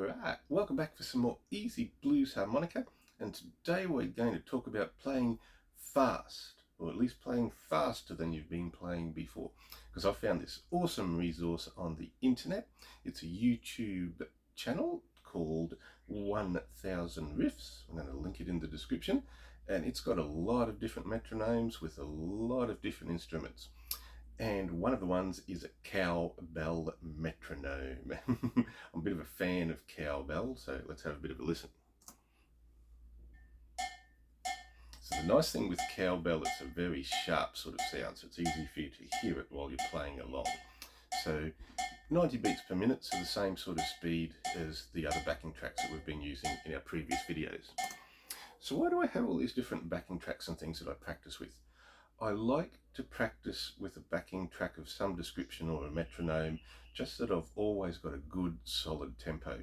Alright, welcome back for some more easy blues harmonica, and today we're going to talk about playing fast, or at least playing faster than you've been playing before, because I found this awesome resource on the internet. It's a YouTube channel called 1000 Riffs. I'm going to link it in the description, and it's got a lot of different metronomes with a lot of different instruments. And one of the ones is a Cowbell Metronome. I'm a bit of a fan of cowbell, so let's have a bit of a listen. So the nice thing with cowbell, it's a very sharp sort of sound, so it's easy for you to hear it while you're playing along. So 90 beats per minute, so the same sort of speed as the other backing tracks that we've been using in our previous videos. So why do I have all these different backing tracks and things that I practice with? I like to practice with a backing track of some description or a metronome, just that I've always got a good solid tempo.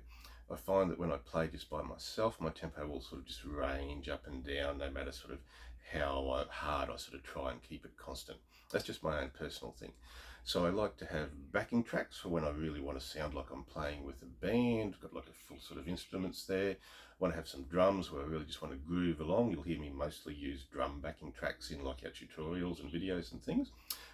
I find that when I play just by myself, my tempo will sort of just range up and down, no matter sort of how hard I sort of try and keep it constant. That's just my own personal thing. So I like to have backing tracks for when I really want to sound like I'm playing with a band, got like a full sort of instruments there. I want to have some drums where I really just want to groove along. You'll hear me mostly use drum backing tracks in like our tutorials and videos and things.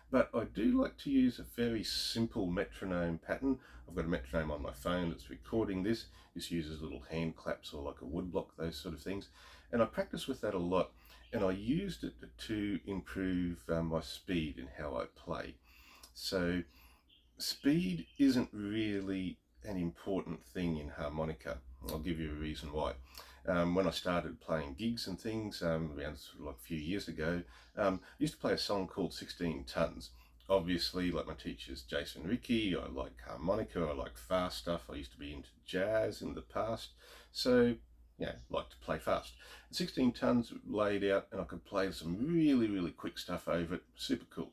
But I do like to use a very simple metronome pattern. I've got a metronome on my phone that's recording this. This uses little hand claps or like a woodblock, those sort of things. And I practice with that a lot. And I used it to improve my speed in how I play. So speed isn't really an important thing in harmonica. I'll give you a reason why. When I started playing gigs and things around sort of like a few years ago, I used to play a song called 16 Tons. Obviously, like my teachers Jason Ricky, I like harmonica, I like fast stuff. I used to be into jazz in the past, so yeah, like to play fast. 16 Tons laid out, and I could play some really quick stuff over it. Super cool.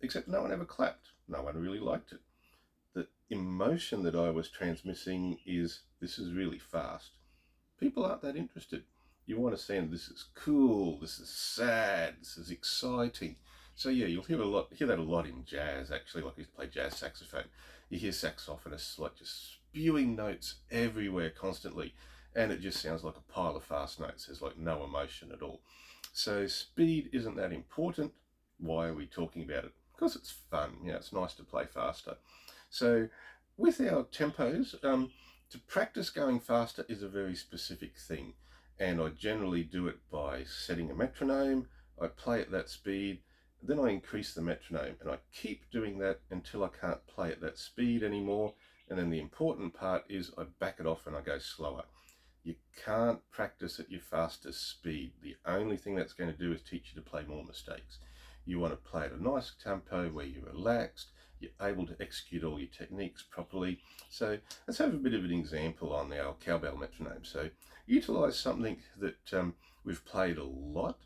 Except no one ever clapped. No one really liked it. The emotion that I was transmitting is, this is really fast. People aren't that interested. You want to sound, this is cool, this is sad, this is exciting. So yeah, you'll hear that a lot in jazz actually. Like I used to play jazz saxophone. You hear saxophonists like just spewing notes everywhere constantly, and it just sounds like a pile of fast notes. There's like no emotion at all. So speed isn't that important. Why are we talking about it? Because it's fun. It's nice to play faster. So with our tempos, to practice going faster is a very specific thing, and I generally do it by setting a metronome. I play at that speed, then I increase the metronome, and I keep doing that until I can't play at that speed anymore. And then the important part is I back it off and I go slower. You can't practice at your fastest speed. The only thing that's going to do is teach you to play more mistakes. You want to play at a nice tempo where you're relaxed, you're able to execute all your techniques properly. So let's have a bit of an example on our cowbell metronome. So utilize something that we've played a lot,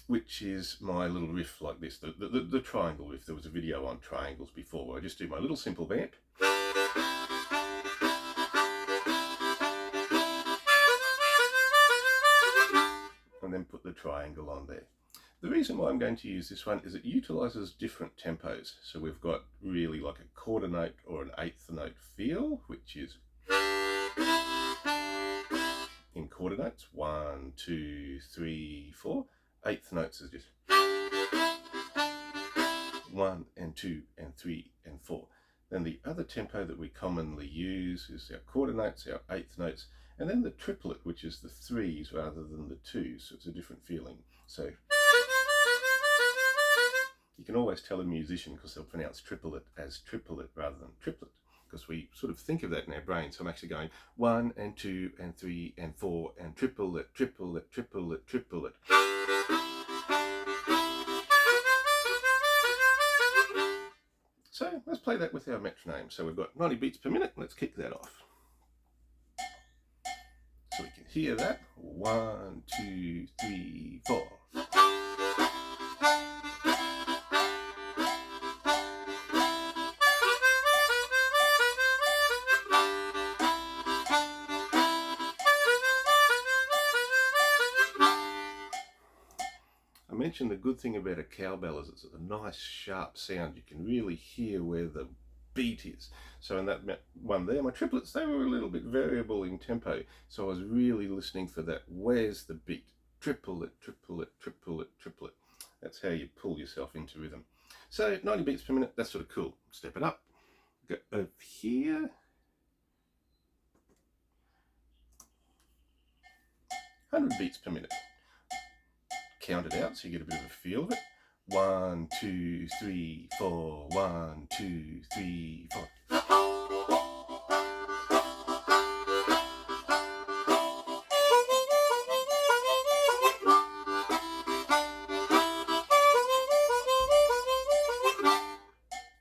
which is my little riff like this, the triangle riff. There was a video on triangles before where I just do my little simple vamp. And then put the triangle on there. The reason why I'm going to use this one is it utilizes different tempos. So we've got really like a quarter note or an eighth note feel, which is in quarter notes, 1, 2, 3, 4. Eighth notes is just 1 and 2 and 3 and 4. Then the other tempo that we commonly use is our quarter notes, our eighth notes, and then the triplet, which is the 3s rather than the 2s, so it's a different feeling. So you can always tell a musician because they'll pronounce triplet as triplet rather than triplet, because we sort of think of that in our brain. So I'm actually going 1 and 2 and 3 and 4 and triplet, triplet, triplet, triplet. So let's play that with our metronome. So we've got 90 beats per minute. Let's kick that off. So we can hear that. 1, 2, 3, 4. I mentioned the good thing about a cowbell is it's a nice sharp sound. You can really hear where the beat is. So in that one there, my triplets, they were a little bit variable in tempo. So I was really listening for that. Where's the beat? Triplet, triplet, triplet, triplet. That's how you pull yourself into rhythm. So 90 beats per minute, that's sort of cool. Step it up. Go over here. 100 beats per minute. Count it out so you get a bit of a feel of it. 1, 2, 3, 4. 1, 2, 3, 4.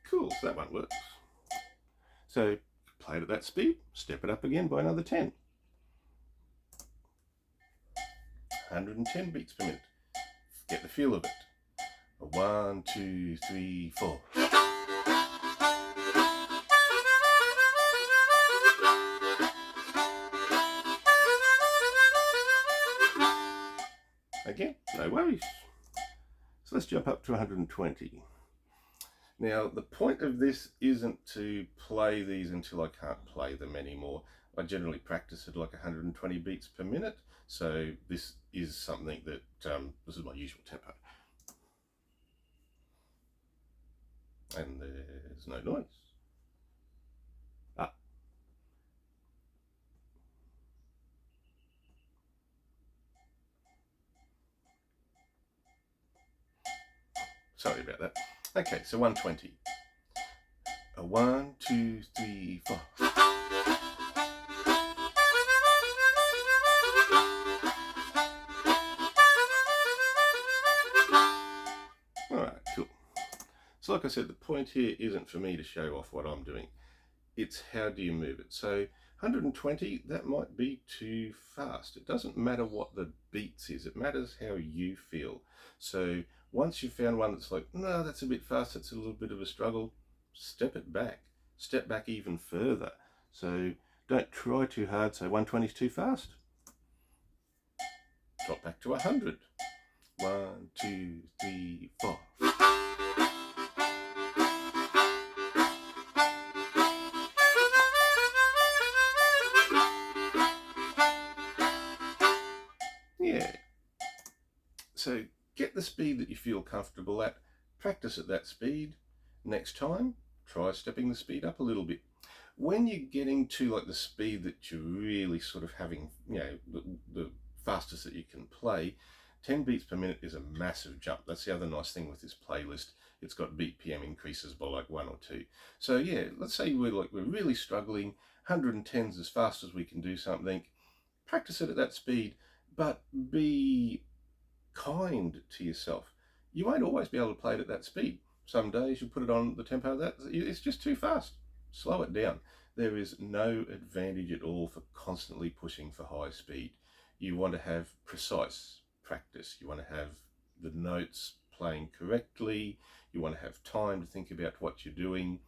Cool, so that one works. So play it at that speed, step it up again by another 10. 110 beats per minute. Get the feel of it. 1, 2, 3, 4. Again, no worries. So let's jump up to 120. Now, the point of this isn't to play these until I can't play them anymore. I generally practice at like 120 beats per minute. So this is something that, this is my usual tempo. And there's no noise. Ah. Sorry about that. Okay, so 120. 1, 2, 3, 4. Alright, cool. So like I said, the point here isn't for me to show off what I'm doing. It's how do you move it. So 120, that might be too fast. It doesn't matter what the beats is, it matters how you feel. So once you've found one that's like, no, that's a bit fast, it's a little bit of a struggle, step it back. Step back even further. So don't try too hard, so 120 is too fast. Drop back to 100. 1, 2, 3, 4. Yeah. So get the speed that you feel comfortable at. Practice at that speed. Next time, try stepping the speed up a little bit. When you're getting to like the speed that you're really sort of having, you know, the fastest that you can play, 10 beats per minute is a massive jump. That's the other nice thing with this playlist. It's got BPM increases by like 1 or 2. So yeah, let's say we're really struggling, 110s as fast as we can do something. Practice it at that speed, but be kind to yourself. You won't always be able to play it at that speed. Some days you put it on the tempo that it's just too fast. Slow it down. There is no advantage at all for constantly pushing for high speed. You want to have precise practice. You want to have the notes playing correctly. You want to have time to think about what you're doing,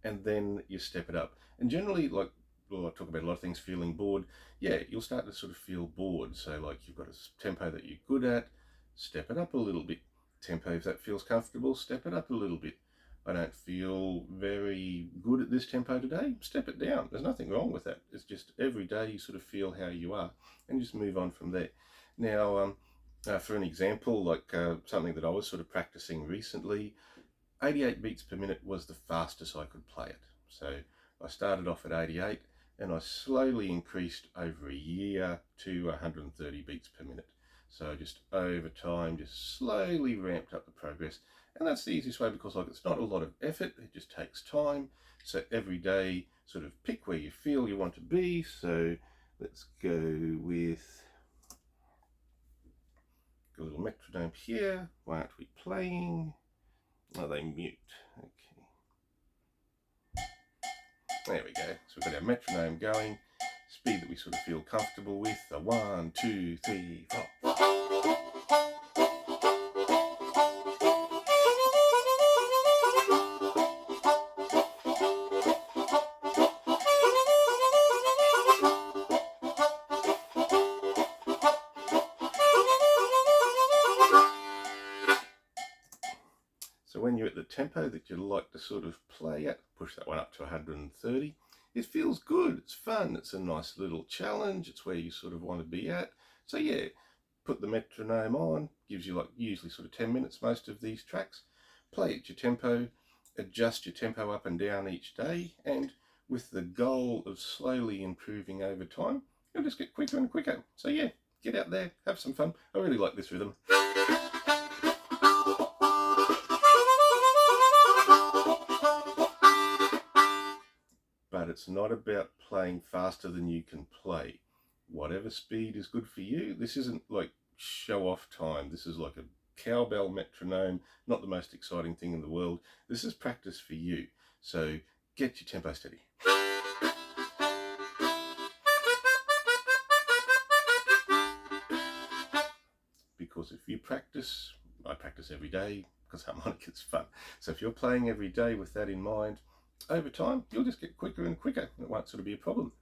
and then you step it up. And generally, like, well, I talk about a lot of things feeling bored. Yeah, you'll start to sort of feel bored. So like you've got a tempo that you're good at, step it up a little bit. Tempo, if that feels comfortable, step it up a little bit. I don't feel very good at this tempo today, step it down. There's nothing wrong with that. It's just every day you sort of feel how you are and just move on from there. Now, for an example, like something that I was sort of practicing recently, 88 beats per minute was the fastest I could play it. So I started off at 88 and I slowly increased over a year to 130 beats per minute. So just over time, just slowly ramped up the progress. And that's the easiest way because like it's not a lot of effort, it just takes time. So every day, sort of pick where you feel you want to be. So let's go with a little metronome here. Why aren't we playing? Oh, they mute. Okay. There we go. So we've got our metronome going. Speed that we sort of feel comfortable with. 1, 2, 3, 4. So when you're at the tempo that you like to sort of play at, push that one up to 130. It feels good, it's fun, it's a nice little challenge, it's where you sort of want to be at. So yeah, put the metronome on, gives you like usually sort of 10 minutes most of these tracks. Play at your tempo, adjust your tempo up and down each day, and with the goal of slowly improving over time, you'll just get quicker and quicker. So yeah, get out there, have some fun. I really like this rhythm. But it's not about playing faster than you can play. Whatever speed is good for you. This isn't like show off time. This is like a cowbell metronome, not the most exciting thing in the world. This is practice for you. So get your tempo steady. Because if you practice, I practice every day because harmonica's fun. So if you're playing every day with that in mind, over time, you'll just get quicker and quicker. It won't sort of be a problem.